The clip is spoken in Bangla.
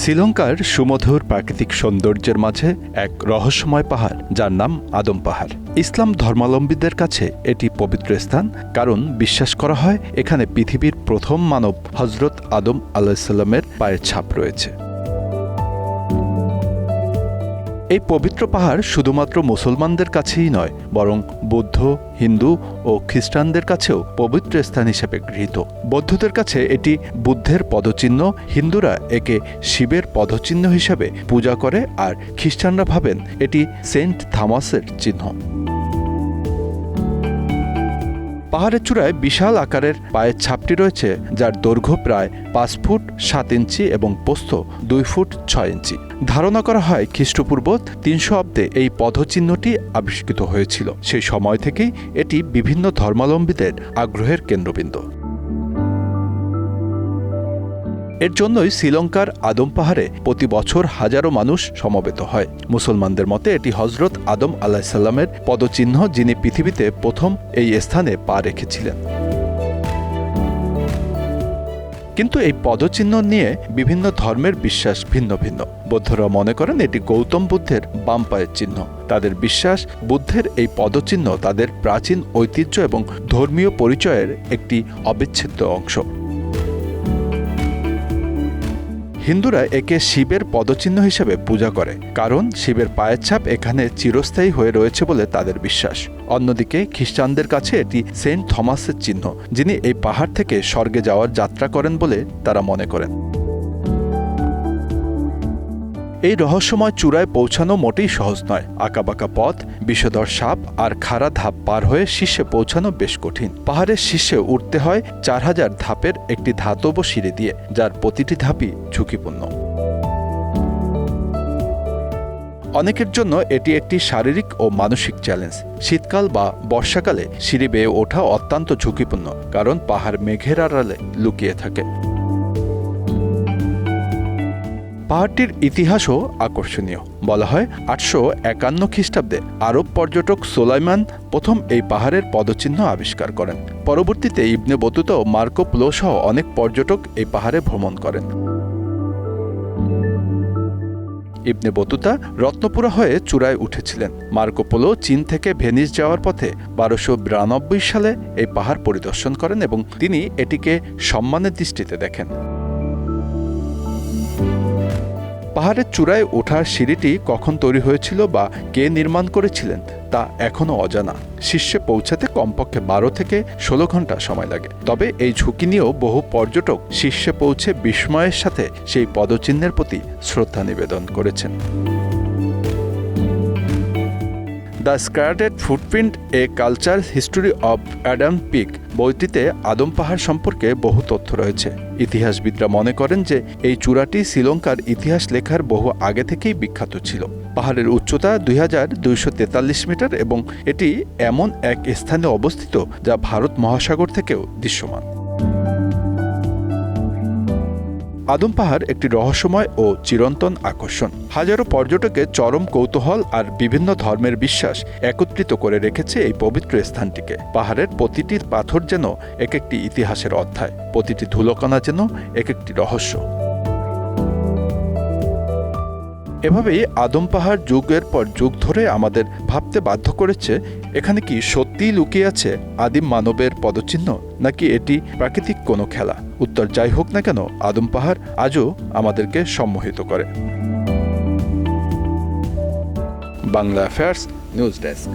শ্রীলঙ্কার সুমধুর প্রাকৃতিক সৌন্দর্যের মাঝে এক রহস্যময় পাহাড় যার নাম আদম পাহাড়। ইসলাম ধর্মাবলম্বীদের কাছে এটি পবিত্র স্থান, কারণ বিশ্বাস করা হয় এখানে পৃথিবীর প্রথম মানব হজরত আদম আলাইহিসসালামের পায়ের ছাপ রয়েছে। এই পবিত্র পাহাড় শুধুমাত্র মুসলমানদের কাছেই নয়, বরং বৌদ্ধ, হিন্দু ও খ্রিস্টানদের কাছেও পবিত্র স্থান হিসেবে গৃহীত। বৌদ্ধদের কাছে এটি বুদ্ধের পদচিহ্ন, হিন্দুরা একে শিবের পদচিহ্ন হিসেবে পূজা করে, আর খ্রিস্টানরা ভাবেন এটি সেন্ট থমাসের চিহ্ন। পাহাড়ের চূড়ায় বিশাল আকারের পায়ের ছাপটি রয়েছে, যার দৈর্ঘ্য প্রায় 5 ফুট 7 ইঞ্চি এবং প্রস্থ 2 ফুট 6 ইঞ্চি। ধারণা করা হয় খ্রিস্টপূর্ব 300 অব্দে এই পদচিহ্নটি আবিষ্কৃত হয়েছিল। সেই সময় থেকেই এটি বিভিন্ন ধর্মাবলম্বীদের আগ্রহের কেন্দ্রবিন্দু। এর জন্যই শ্রীলঙ্কার আদম পাহাড়ে প্রতি বছর হাজারো মানুষ সমবেত হয়। মুসলমানদের মতে এটি হজরত আদম আলাইহিসসালামের পদচিহ্ন, যিনি পৃথিবীতে প্রথম এই স্থানে পা রেখেছিলেন। কিন্তু এই পদচিহ্ন নিয়ে বিভিন্ন ধর্মের বিশ্বাস ভিন্ন ভিন্ন। বৌদ্ধরা মনে করেন এটি গৌতম বুদ্ধের বাম পায়ের চিহ্ন। তাদের বিশ্বাস, বুদ্ধের এই পদচিহ্ন তাদের প্রাচীন ঐতিহ্য এবং ধর্মীয় পরিচয়ের একটি অবিচ্ছেদ্য অংশ। হিন্দুরা একে শিবের পদচিহ্ন হিসেবে পূজা করে, কারণ শিবের পায়ের ছাপ এখানে চিরস্থায়ী হয়ে রয়েছে বলে তাদের বিশ্বাস। অন্যদিকে খ্রিস্টানদের কাছে এটি সেন্ট থমাসের চিহ্ন, যিনি এই পাহাড় থেকে স্বর্গে যাওয়ার যাত্রা করেন বলে তারা মনে করেন। এই রহস্যময় চূড়ায় পৌঁছানো মোটেই সহজ নয়। আঁকাবাঁকা পথ, বিষধর সাপ আর খাড়া ধাপ পার হয়ে শীর্ষে পৌঁছানো বেশ কঠিন। পাহাড়ের শীর্ষে উঠতে হয় 4000 ধাপের একটি ধাতব সিঁড়ি দিয়ে, যার প্রতিটি ধাপই ঝুঁকিপূর্ণ। অনেকের জন্য এটি একটি শারীরিক ও মানসিক চ্যালেঞ্জ। শীতকাল বা বর্ষাকালে সিঁড়ি বেয়ে ওঠা অত্যন্ত ঝুঁকিপূর্ণ, কারণ পাহাড় মেঘের আড়ালে লুকিয়ে থাকে। পাহাড়টির ইতিহাসও আকর্ষণীয়। বলা হয় 851 খ্রিস্টাব্দে আরব পর্যটক সোলাইমান প্রথম এই পাহাড়ের পদচিহ্ন আবিষ্কার করেন। পরবর্তীতে ইবনে বতুতা ও মার্কো পোলো সহ অনেক পর্যটক এই পাহাড়ে ভ্রমণ করেন। ইবনে বতুতা রত্নপুরা হয়ে চূড়ায় উঠেছিলেন। মার্কো পোলো চীন থেকে ভেনিস যাওয়ার পথে 1292 সালে এই পাহাড় পরিদর্শন করেন এবং তিনি এটিকে সম্মানের দৃষ্টিতে দেখেন। পাহাড়ের চূড়ায় ওঠার সিঁড়িটি কখন তৈরি হয়েছিল বা কে নির্মাণ করেছিলেন তা এখনও অজানা। শীর্ষে পৌঁছাতে কমপক্ষে 12 থেকে 16 ঘন্টা সময় লাগে। তবে এই ঝুঁকি নিয়েও বহু পর্যটক শীর্ষে পৌঁছে বিস্ময়ের সাথে সেই পদচিহ্নের প্রতি শ্রদ্ধা নিবেদন করেছেন। The sacred footprint, a culture history of Adam peak বইটিতে আদম পাহাড় সম্পর্কে বহু তথ্য রয়েছে। ইতিহাসবিদরা মনে করেন যে এই চূড়াটি শ্রীলঙ্কার ইতিহাস লেখার বহু আগে থেকেই বিখ্যাত ছিল। পাহাড়ের উচ্চতা 2243 মিটার এবং এটি এমন এক স্থানে অবস্থিত যা ভারত মহাসাগর থেকেও দৃশ্যমান। আদম পাহাড় একটি রহস্যময় ও চিরন্তন আকর্ষণ। হাজারো পর্যটকের চরম কৌতূহল আর বিভিন্ন ধর্মের বিশ্বাস একত্রিত করে রেখেছে এই পবিত্র স্থানটিকে। পাহাড়ের প্রতিটি পাথর যেন এক একটি ইতিহাসের অধ্যায়, প্রতিটি ধুলোকণা যেন এক একটি রহস্য। এভাবেই আদম পাহাড় যুগের পর যুগ ধরে আমাদের ভাবতে বাধ্য করেছে, এখানে কি সত্যিই লুকিয়ে আছে আদিম মানবের পদচিহ্ন, নাকি এটি প্রাকৃতিক কোনো খেলা? উত্তর যাই হোক না কেন, আদম পাহাড় আজও আমাদেরকে সম্মোহিত করে। Bangla affairs news desk.